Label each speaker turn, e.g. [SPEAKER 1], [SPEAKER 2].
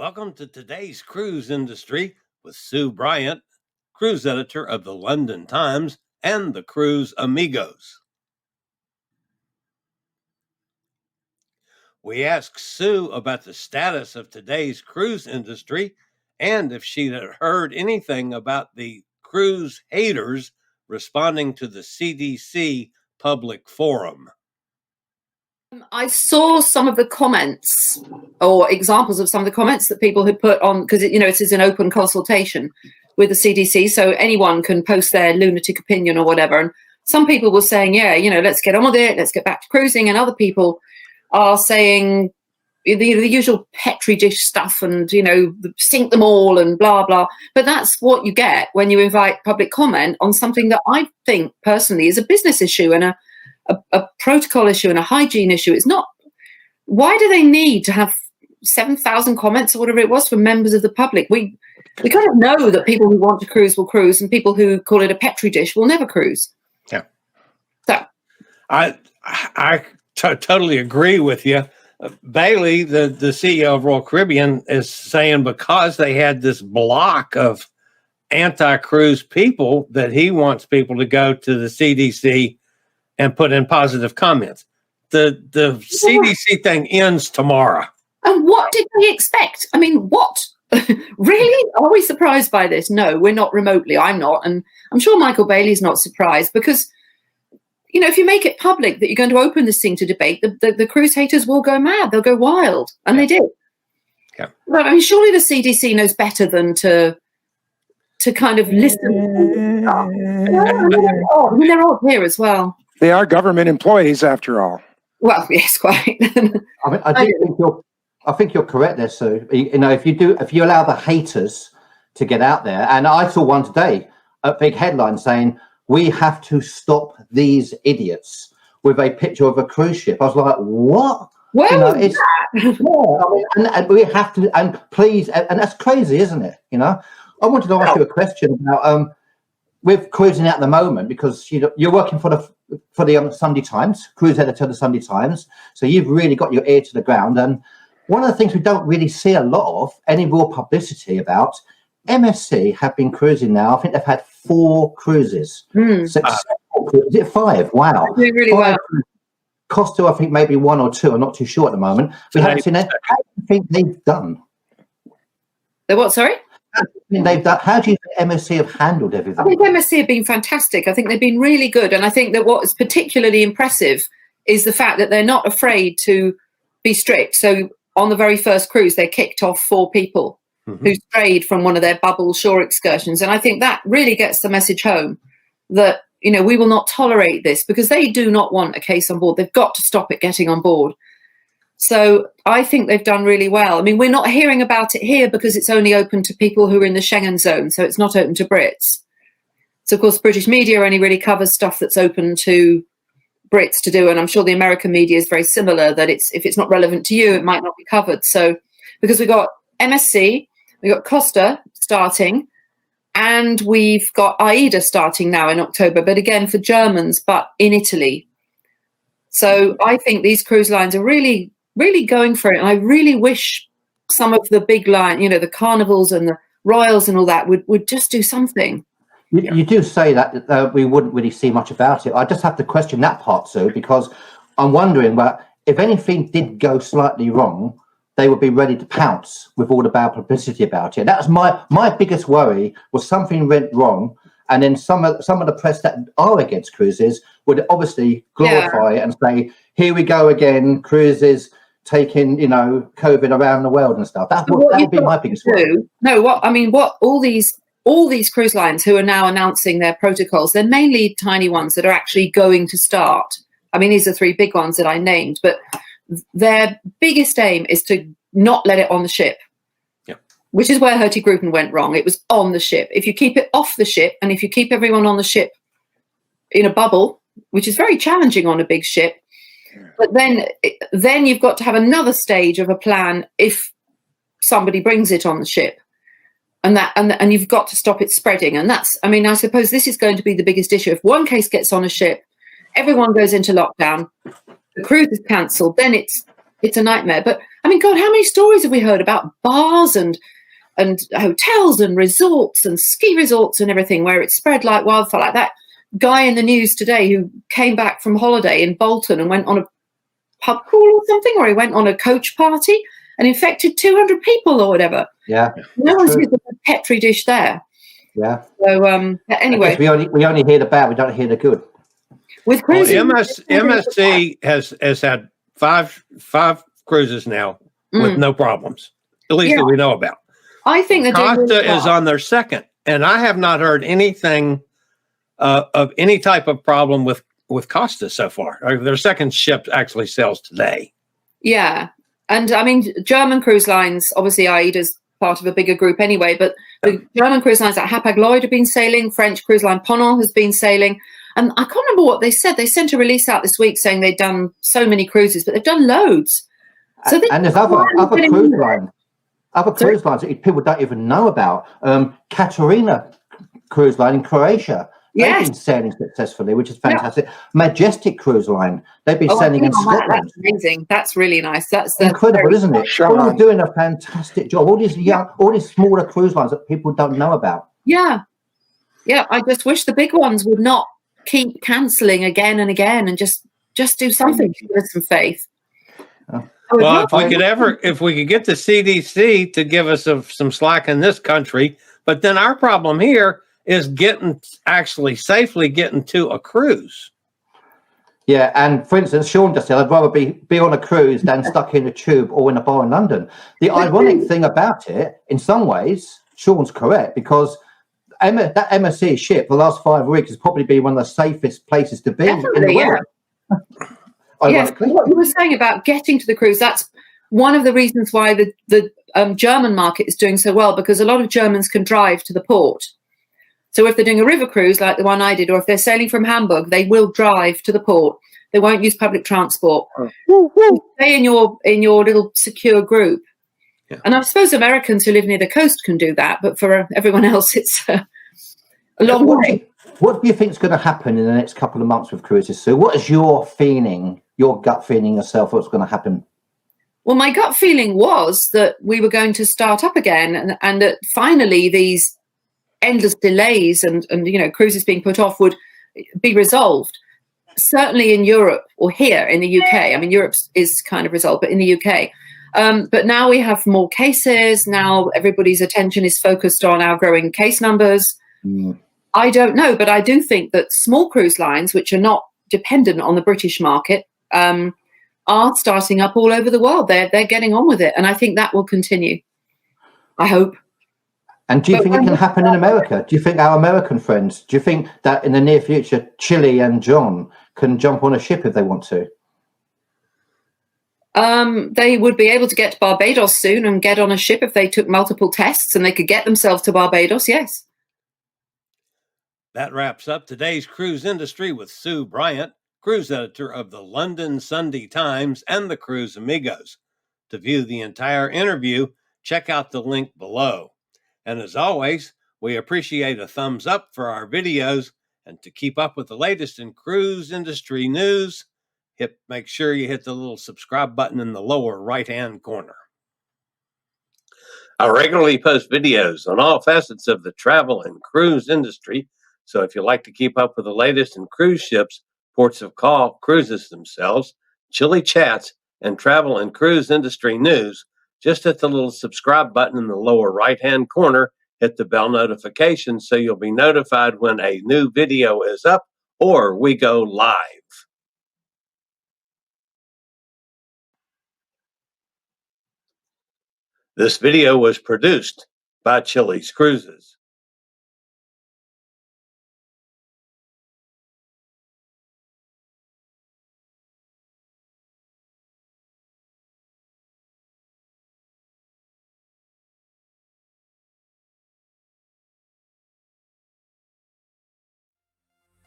[SPEAKER 1] Welcome to today's cruise industry with Sue Bryant, cruise editor of the London Times and the cruise Amigos. We asked Sue about the status of today's cruise industry and if she'd heard anything about the cruise haters responding to the CDC public forum.
[SPEAKER 2] I saw some of the comments or examples of some of the comments that people had put on, because it is an open consultation with the CDC, so anyone can post their lunatic opinion or whatever. And some people were saying, let's get on with it, let's get back to cruising, and other people are saying the usual petri dish stuff and sink them all and blah blah. But that's what you get when you invite public comment on something that I think personally is a business issue and a protocol issue and a hygiene issue. It's not. Why do they need to have 7,000 comments or whatever it was from members of the public? We kind of know that people who want to cruise will cruise, and people who call it a petri dish will never cruise.
[SPEAKER 1] Yeah.
[SPEAKER 2] So
[SPEAKER 1] I totally agree with you. Bailey, the CEO of Royal Caribbean, is saying because they had this block of anti-cruise people that he wants people to go to the CDC and put in positive comments. The CDC thing ends tomorrow. And
[SPEAKER 2] what did we expect? I mean, what? Really? Are we surprised by this? No, we're not remotely. I'm not. And I'm sure Michael Bailey's not surprised because, if you make it public that you're going to open this thing to debate, the cruise haters will go mad. They'll go wild. And they did.
[SPEAKER 1] Yeah.
[SPEAKER 2] But I mean, surely the CDC knows better than to kind of listen. They're all here as well.
[SPEAKER 3] They are government employees, after all.
[SPEAKER 2] Well, yes, quite.
[SPEAKER 4] I think you're correct there, Sue. If you allow the haters to get out there, and I saw one today, a big headline saying, "We have to stop these idiots," with a picture of a cruise ship. I was like, "What?"
[SPEAKER 2] Well,
[SPEAKER 4] and we have to, and please, and that's crazy, isn't it? I wanted to ask you a question about with cruising at the moment, because you're working for the Sunday Times, cruise editor of the Sunday Times, so you've really got your ear to the ground. And one of the things we don't really see a lot of, any real publicity about, MSC have been cruising now. I think they've had 4 cruises. Successful cruises. Is it 5? Wow.
[SPEAKER 2] Doing really well.
[SPEAKER 4] Costa, I think maybe 1 or 2. I'm not too sure at the moment. We haven't seen it. How do you think they've done?
[SPEAKER 2] The what? Sorry.
[SPEAKER 4] How do you think MSC have handled everything?
[SPEAKER 2] I think MSC have been fantastic. I think they've been really good. And I think that what is particularly impressive is the fact that they're not afraid to be strict. So on the very first cruise, they kicked off 4 people who strayed from one of their bubble shore excursions. And I think that really gets the message home that, we will not tolerate this, because they do not want a case on board. They've got to stop it getting on board. So I think they've done really well. I mean, we're not hearing about it here because it's only open to people who are in the Schengen zone. So it's not open to Brits. So, of course, British media only really covers stuff that's open to Brits to do. And I'm sure the American media is very similar, that if it's not relevant to you, it might not be covered. So because we've got MSC, we've got Costa starting, and we've got AIDA starting now in October, but again for Germans, but in Italy. So I think these cruise lines are really going for it. And I really wish some of the big line, the Carnivals and the Royals and all that would just do something.
[SPEAKER 4] You do say that we wouldn't really see much about it. I just have to question that part, Sue, because I'm wondering, if anything did go slightly wrong, they would be ready to pounce with all the bad publicity about it. That was my biggest worry, was something went wrong, and then some of the press that are against cruises would obviously glorify it and say, "Here we go again, cruises taking COVID around the world and stuff." That would be my biggest worry.
[SPEAKER 2] No, what all these cruise lines who are now announcing their protocols, they're mainly tiny ones that are actually going to start. I mean, these are 3 big ones that I named, but their biggest aim is to not let it on the ship.
[SPEAKER 1] Yeah.
[SPEAKER 2] Which is where Hurtigruten went wrong. It was on the ship. If you keep it off the ship, and if you keep everyone on the ship in a bubble, which is very challenging on a big ship, but then you've got to have another stage of a plan if somebody brings it on the ship, and you've got to stop it spreading. And I suppose this is going to be the biggest issue. If one case gets on a ship, everyone goes into lockdown, the cruise is cancelled, then it's a nightmare. But I mean, God, how many stories have we heard about bars and hotels and resorts and ski resorts and everything where it's spread like wildfire? Like that guy in the news today who came back from holiday in Bolton and went on a pub crawl or something, or he went on a coach party and infected 200 people or whatever.
[SPEAKER 4] Yeah.
[SPEAKER 2] No one's using a petri dish there.
[SPEAKER 4] Yeah.
[SPEAKER 2] So anyway,
[SPEAKER 4] we only hear the bad, we don't hear the good.
[SPEAKER 2] with
[SPEAKER 1] Well,
[SPEAKER 2] cruising,
[SPEAKER 1] MSC has had five cruises now with no problems, at least that we know about.
[SPEAKER 2] I think they're doing
[SPEAKER 1] Costa
[SPEAKER 2] really well.
[SPEAKER 1] is on their second, and I have not heard anything of any type of problem with Costa so far. Their second ship actually sails today.
[SPEAKER 2] Yeah. And I mean, German cruise lines, obviously AIDA's part of a bigger group anyway, but the German cruise lines like Hapag-Lloyd have been sailing, French cruise line Ponant has been sailing. And I can't remember what they said. They sent a release out this week saying they'd done so many cruises, but they've done loads. So
[SPEAKER 4] And there's other cruise lines. Other cruise lines that people don't even know about. Katarina cruise line in Croatia. They've been sailing successfully, which is fantastic. Majestic cruise line. They've been sailing in Scotland.
[SPEAKER 2] That's amazing. That's really nice. That's
[SPEAKER 4] incredible, isn't it?
[SPEAKER 3] Sure.
[SPEAKER 4] They're doing a fantastic job. All these smaller cruise lines that people don't know about.
[SPEAKER 2] Yeah. Yeah. I just wish the big ones would not keep cancelling again and again and just do something to give us some faith.
[SPEAKER 1] Well, if we could get the CDC to give us some slack in this country, but then our problem here is actually safely getting to a cruise.
[SPEAKER 4] Yeah, and for instance, Sean just said, I'd rather be on a cruise than stuck in a tube or in a bar in London. The ironic thing about it, in some ways, Sean's correct, because that MSC ship for the last 5 weeks has probably been one of the safest places to be in the world.
[SPEAKER 2] Yes, what you were saying about getting to the cruise, that's one of the reasons why the German market is doing so well, because a lot of Germans can drive to the port. So if they're doing a river cruise like the one I did, or if they're sailing from Hamburg, they will drive to the port. They won't use public transport. Stay in your little secure group. Yeah. And I suppose Americans who live near the coast can do that, but for everyone else, it's a long way.
[SPEAKER 4] What do you think is going to happen in the next couple of months with cruises, Sue? What is your feeling, your gut feeling yourself, what's going to happen?
[SPEAKER 2] Well, my gut feeling was that we were going to start up again, and that finally these endless delays and cruises being put off would be resolved. Certainly in Europe, or here in the UK. I mean, Europe is kind of resolved, but in the UK. But now we have more cases. Now everybody's attention is focused on our growing case numbers. I don't know, but I do think that small cruise lines, which are not dependent on the British market, are starting up all over the world. They're getting on with it, and I think that will continue. I hope.
[SPEAKER 4] And do you think it can happen in America? Do you think our American friends, do you think that in the near future, Chillie and John can jump on a ship if they want to?
[SPEAKER 2] They would be able to get to Barbados soon and get on a ship if they took multiple tests, and they could get themselves to Barbados, yes.
[SPEAKER 1] That wraps up today's cruise industry with Sue Bryant, cruise editor of the London Sunday Times and the Cruise Amigos. To view the entire interview, check out the link below. And as always, we appreciate a thumbs up for our videos, and to keep up with the latest in cruise industry news, make sure you hit the little subscribe button in the lower right-hand corner. I regularly post videos on all facets of the travel and cruise industry, so if you like to keep up with the latest in cruise ships, ports of call, cruises themselves, Chillie chats, and travel and cruise industry news, just hit the little subscribe button in the lower right-hand corner, hit the bell notification so you'll be notified when a new video is up or we go live. This video was produced by Chillie's Cruises.